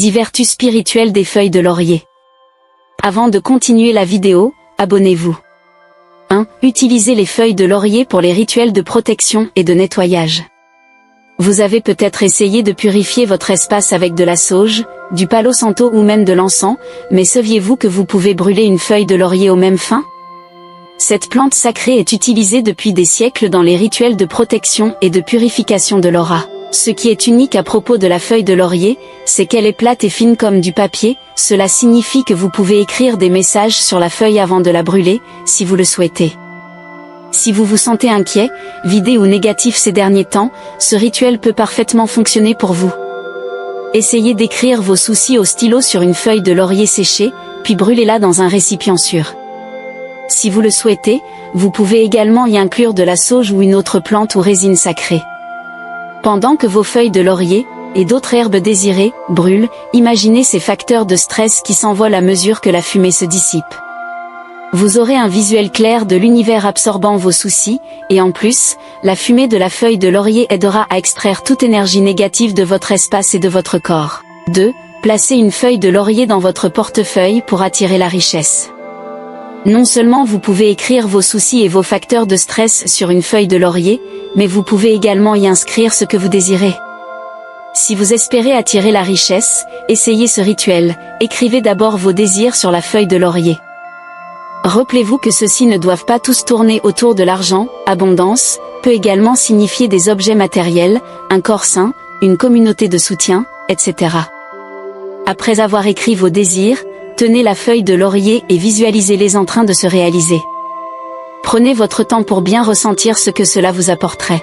10 vertus spirituelles des feuilles de laurier. Avant de continuer la vidéo, abonnez-vous. 1. Utilisez les feuilles de laurier pour les rituels de protection et de nettoyage. Vous avez peut-être essayé de purifier votre espace avec de la sauge, du palo santo ou même de l'encens, mais saviez-vous que vous pouvez brûler une feuille de laurier aux mêmes fins? Cette plante sacrée est utilisée depuis des siècles dans les rituels de protection et de purification de l'aura. Ce qui est unique à propos de la feuille de laurier, c'est qu'elle est plate et fine comme du papier, cela signifie que vous pouvez écrire des messages sur la feuille avant de la brûler, si vous le souhaitez. Si vous vous sentez inquiet, vidé ou négatif ces derniers temps, ce rituel peut parfaitement fonctionner pour vous. Essayez d'écrire vos soucis au stylo sur une feuille de laurier séchée, puis brûlez-la dans un récipient sûr. Si vous le souhaitez, vous pouvez également y inclure de la sauge ou une autre plante ou résine sacrée. Pendant que vos feuilles de laurier, et d'autres herbes désirées, brûlent, imaginez ces facteurs de stress qui s'envolent à mesure que la fumée se dissipe. Vous aurez un visuel clair de l'univers absorbant vos soucis, et en plus, la fumée de la feuille de laurier aidera à extraire toute énergie négative de votre espace et de votre corps. 2. Placez une feuille de laurier dans votre portefeuille pour attirer la richesse. Non seulement vous pouvez écrire vos soucis et vos facteurs de stress sur une feuille de laurier, mais vous pouvez également y inscrire ce que vous désirez. Si vous espérez attirer la richesse, essayez ce rituel, écrivez d'abord vos désirs sur la feuille de laurier. Rappelez-vous que ceux-ci ne doivent pas tous tourner autour de l'argent, abondance, peut également signifier des objets matériels, un corps sain, une communauté de soutien, etc. Après avoir écrit vos désirs, tenez la feuille de laurier et visualisez-les en train de se réaliser. Prenez votre temps pour bien ressentir ce que cela vous apporterait.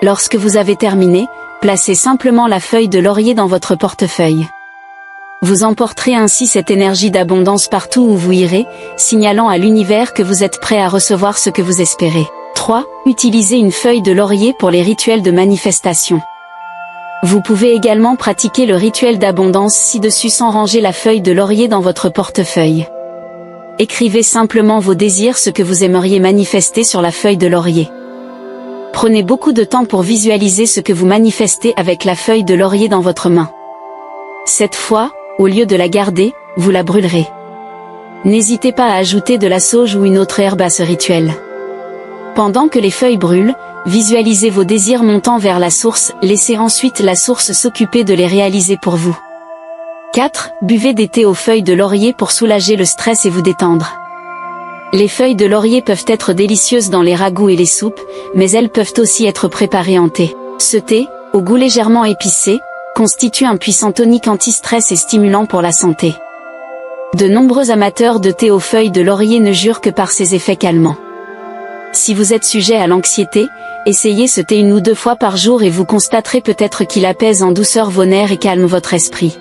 Lorsque vous avez terminé, placez simplement la feuille de laurier dans votre portefeuille. Vous emporterez ainsi cette énergie d'abondance partout où vous irez, signalant à l'univers que vous êtes prêt à recevoir ce que vous espérez. 3. Utilisez une feuille de laurier pour les rituels de manifestation. Vous pouvez également pratiquer le rituel d'abondance ci-dessus sans ranger la feuille de laurier dans votre portefeuille. Écrivez simplement vos désirs, ce que vous aimeriez manifester sur la feuille de laurier. Prenez beaucoup de temps pour visualiser ce que vous manifestez avec la feuille de laurier dans votre main. Cette fois, au lieu de la garder, vous la brûlerez. N'hésitez pas à ajouter de la sauge ou une autre herbe à ce rituel. Pendant que les feuilles brûlent, visualisez vos désirs montant vers la source, laissez ensuite la source s'occuper de les réaliser pour vous. 4. Buvez des thés aux feuilles de laurier pour soulager le stress et vous détendre. Les feuilles de laurier peuvent être délicieuses dans les ragoûts et les soupes, mais elles peuvent aussi être préparées en thé. Ce thé, au goût légèrement épicé, constitue un puissant tonique anti-stress et stimulant pour la santé. De nombreux amateurs de thé aux feuilles de laurier ne jurent que par ses effets calmants. Si vous êtes sujet à l'anxiété, essayez ce thé 1 ou 2 fois par jour et vous constaterez peut-être qu'il apaise en douceur vos nerfs et calme votre esprit.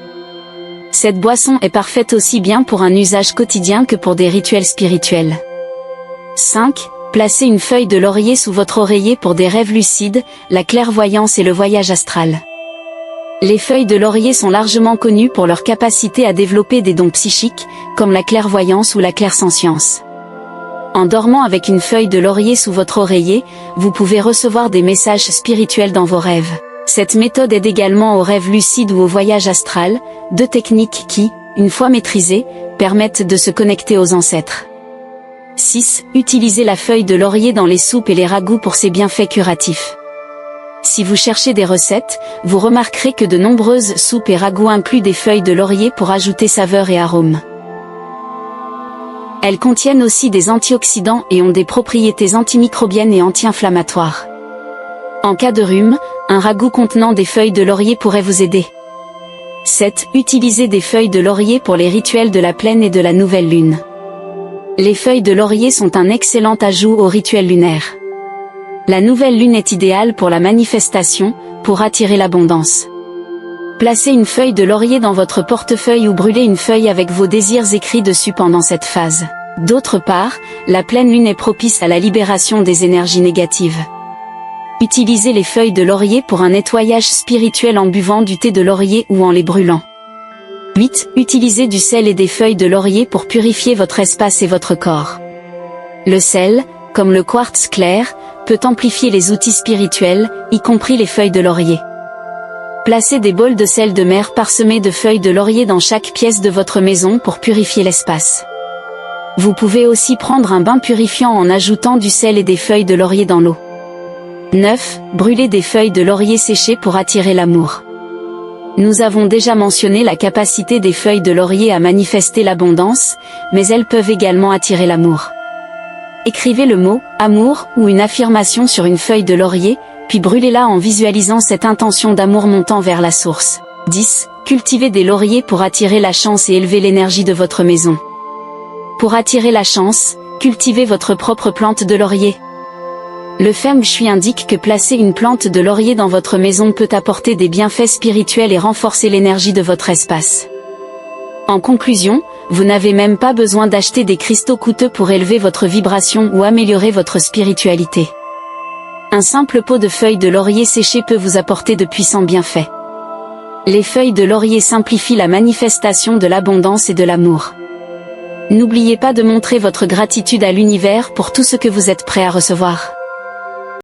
Cette boisson est parfaite aussi bien pour un usage quotidien que pour des rituels spirituels. 5. Placez une feuille de laurier sous votre oreiller pour des rêves lucides, la clairvoyance et le voyage astral. Les feuilles de laurier sont largement connues pour leur capacité à développer des dons psychiques, comme la clairvoyance ou la clairsentience. En dormant avec une feuille de laurier sous votre oreiller, vous pouvez recevoir des messages spirituels dans vos rêves. Cette méthode aide également aux rêves lucides ou au voyage astral, 2 techniques qui, une fois maîtrisées, permettent de se connecter aux ancêtres. 6. Utilisez la feuille de laurier dans les soupes et les ragoûts pour ses bienfaits curatifs. Si vous cherchez des recettes, vous remarquerez que de nombreuses soupes et ragoûts incluent des feuilles de laurier pour ajouter saveur et arôme. Elles contiennent aussi des antioxydants et ont des propriétés antimicrobiennes et anti-inflammatoires. En cas de rhume, un ragoût contenant des feuilles de laurier pourrait vous aider. 7. Utilisez des feuilles de laurier pour les rituels de la pleine et de la nouvelle lune. Les feuilles de laurier sont un excellent ajout au rituel lunaire. La nouvelle lune est idéale pour la manifestation, pour attirer l'abondance. Placez une feuille de laurier dans votre portefeuille ou brûlez une feuille avec vos désirs écrits dessus pendant cette phase. D'autre part, la pleine lune est propice à la libération des énergies négatives. Utilisez les feuilles de laurier pour un nettoyage spirituel en buvant du thé de laurier ou en les brûlant. 8. Utilisez du sel et des feuilles de laurier pour purifier votre espace et votre corps. Le sel, comme le quartz clair, peut amplifier les outils spirituels, y compris les feuilles de laurier. Placez des bols de sel de mer parsemés de feuilles de laurier dans chaque pièce de votre maison pour purifier l'espace. Vous pouvez aussi prendre un bain purifiant en ajoutant du sel et des feuilles de laurier dans l'eau. 9. Brûlez des feuilles de laurier séchées pour attirer l'amour. Nous avons déjà mentionné la capacité des feuilles de laurier à manifester l'abondance, mais elles peuvent également attirer l'amour. Écrivez le mot « amour » ou une affirmation sur une feuille de laurier, puis brûlez-la en visualisant cette intention d'amour montant vers la source. 10. Cultivez des lauriers pour attirer la chance et élever l'énergie de votre maison. Pour attirer la chance, cultivez votre propre plante de laurier. Le Feng Shui indique que placer une plante de laurier dans votre maison peut apporter des bienfaits spirituels et renforcer l'énergie de votre espace. En conclusion, vous n'avez même pas besoin d'acheter des cristaux coûteux pour élever votre vibration ou améliorer votre spiritualité. Un simple pot de feuilles de laurier séchées peut vous apporter de puissants bienfaits. Les feuilles de laurier simplifient la manifestation de l'abondance et de l'amour. N'oubliez pas de montrer votre gratitude à l'univers pour tout ce que vous êtes prêt à recevoir.